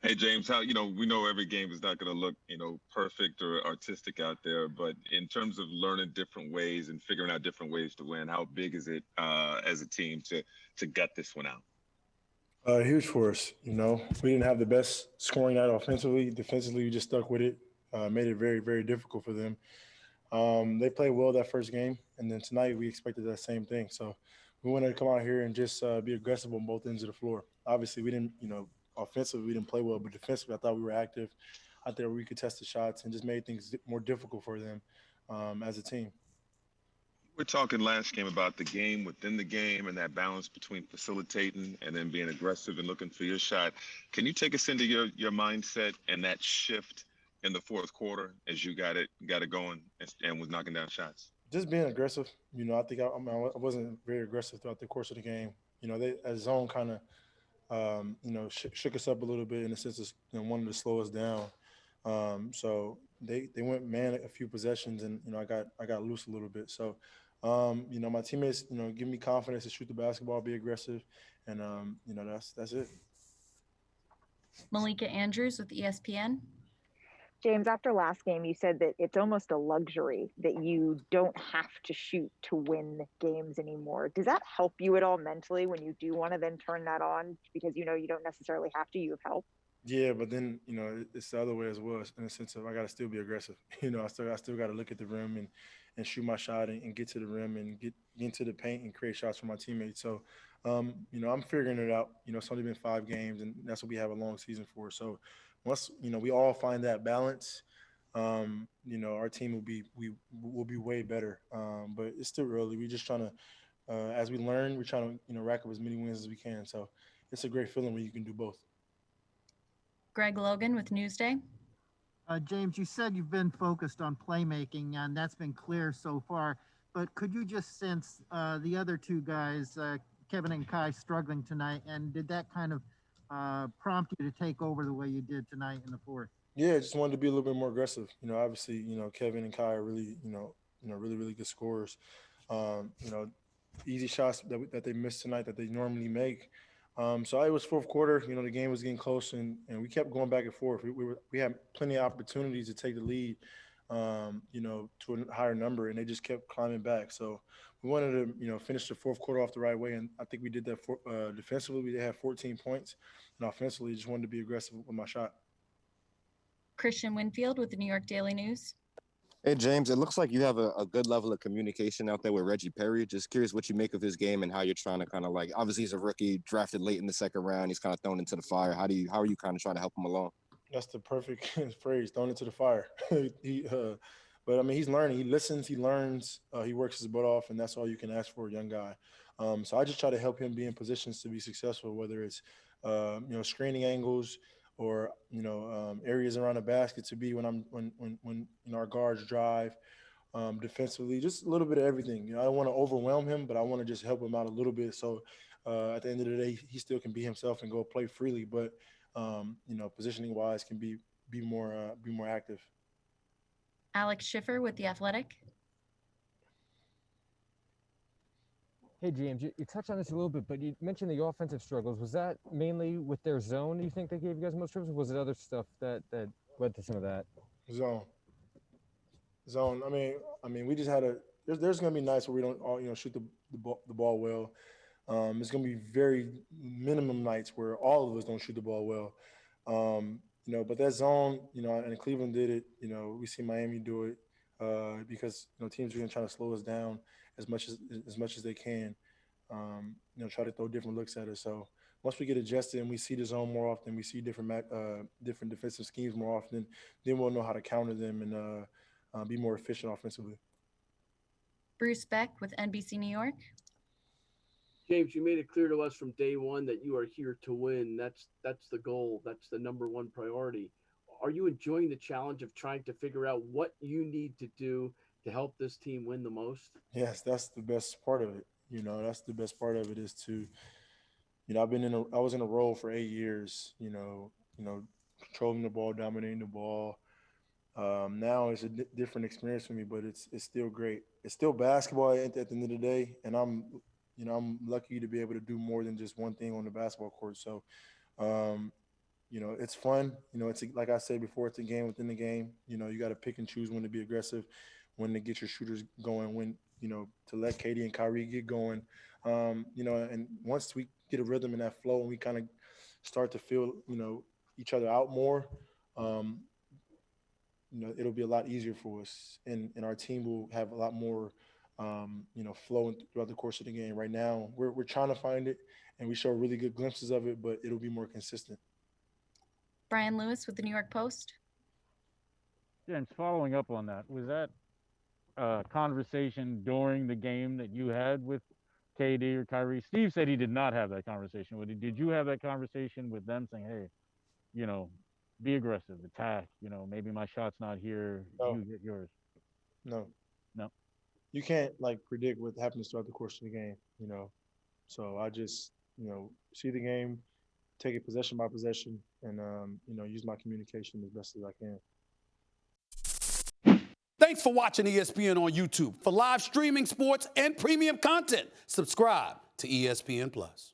Hey James, how we know every game is not going to look perfect or artistic out there, but in terms of learning different ways and figuring out different ways to win, how big is it as a team to gut this one out? Huge for us. We didn't have the best scoring night offensively. Defensively, we just stuck with it. Made it very, very difficult for them. They played well that first game, and then tonight we expected that same thing. So we wanted to come out here and just be aggressive on both ends of the floor. Obviously, we didn't, offensively we didn't play well, but defensively I thought we were active out there. We could test the shots and just made things more difficult for them as a team. We're talking last game about the game within the game and that balance between facilitating and then being aggressive and looking for your shot. Can you take us into your mindset and that shift in the fourth quarter as you got it going and was knocking down shots? Just being aggressive. I think I wasn't very aggressive throughout the course of the game. They as zone kind of shook us up a little bit in the sense of wanted to slow us down. So they went man a few possessions, and I got loose a little bit. So my teammates give me confidence to shoot the basketball, be aggressive, and that's it. Malika Andrews with ESPN. James, after last game, you said that it's almost a luxury that you don't have to shoot to win games anymore. Does that help you at all mentally when you do want to then turn that on because you don't necessarily have to, you have help? Yeah, but then it's the other way as well in the sense of I got to still be aggressive. I still got to look at the rim and shoot my shot and get to the rim and get into the paint and create shots for my teammates. So, I'm figuring it out. It's only been 5 games, and that's what we have a long season for. So, once we all find that balance, our team we will be way better. But it's still early. We're just trying to, as we learn, we're trying to rack up as many wins as we can. So, it's a great feeling when you can do both. Greg Logan with Newsday. James, you said you've been focused on playmaking, and that's been clear so far. But could you just sense the other two guys, Kevin and Kai, struggling tonight? And did that kind of prompt you to take over the way you did tonight in the fourth? Yeah, I just wanted to be a little bit more aggressive. Obviously, Kevin and Kai are really, really, really good scorers. Easy shots that they missed tonight that they normally make. So it was fourth quarter. The game was getting close, and we kept going back and forth. We had plenty of opportunities to take the lead, to a higher number, and they just kept climbing back. So we wanted to, finish the fourth quarter off the right way, and I think we did that. Defensively, we had 14 points, and offensively, just wanted to be aggressive with my shot. Christian Winfield with the New York Daily News. Hey, James, it looks like you have a good level of communication out there with Reggie Perry. Just curious what you make of his game and how you're trying to kind of obviously he's a rookie, drafted late in the second round. He's kind of thrown into the fire. How are you kind of trying to help him along? That's the perfect phrase, thrown into the fire. But I mean, he's learning. He listens. He learns. He works his butt off, and that's all you can ask for a young guy. So I just try to help him be in positions to be successful, whether it's screening angles or areas around the basket to be when our guards drive. Defensively, just a little bit of everything. I don't want to overwhelm him, but I want to just help him out a little bit. So at the end of the day, he still can be himself and go play freely, but positioning wise, can be more active. Alex Schiffer with The Athletic. Hey, James, you touched on this a little bit, but you mentioned the offensive struggles. Was that mainly with their zone, you think, that gave you guys most troubles, or was it other stuff that led to some of that? Zone. I mean, we just had there's going to be nights where we don't all shoot the ball well. It's going to be very minimum nights where all of us don't shoot the ball well. But that zone, and Cleveland did it. We see Miami do it because teams are going to try to slow us down as much as they can. Try to throw different looks at us. So once we get adjusted and we see the zone more often, we see different defensive schemes more often, then we'll know how to counter them and be more efficient offensively. Bruce Beck with NBC New York. James, you made it clear to us from day one that you are here to win. That's the goal. That's the number one priority. Are you enjoying the challenge of trying to figure out what you need to do to help this team win the most? Yes, that's the best part of it. That's the best part of it is to, I was in a role for 8 years, controlling the ball, dominating the ball. Now it's a different experience for me, but it's still great. It's still basketball at the end of the day, and I'm lucky to be able to do more than just one thing on the basketball court. So, it's fun. It's like I said before, it's a game within the game. You got to pick and choose when to be aggressive, when to get your shooters going, when to let Katie and Kyrie get going. And once we get a rhythm in that flow and we kind of start to feel each other out more, it'll be a lot easier for us, and our team will have a lot more flowing throughout the course of the game. Right now, we're trying to find it, and we show really good glimpses of it, but it'll be more consistent. Brian Lewis with the New York Post. James, following up on that, was that a conversation during the game that you had with KD or Kyrie? Steve said he did not have that conversation with you. Did you have that conversation with them saying, hey, be aggressive, attack, maybe my shot's not here, No. you get yours? No. No. You can't predict what happens throughout the course of the game, So I just, see the game, take it possession by possession, and use my communication as best as I can. Thanks for watching ESPN on YouTube. For live streaming sports and premium content, subscribe to ESPN Plus.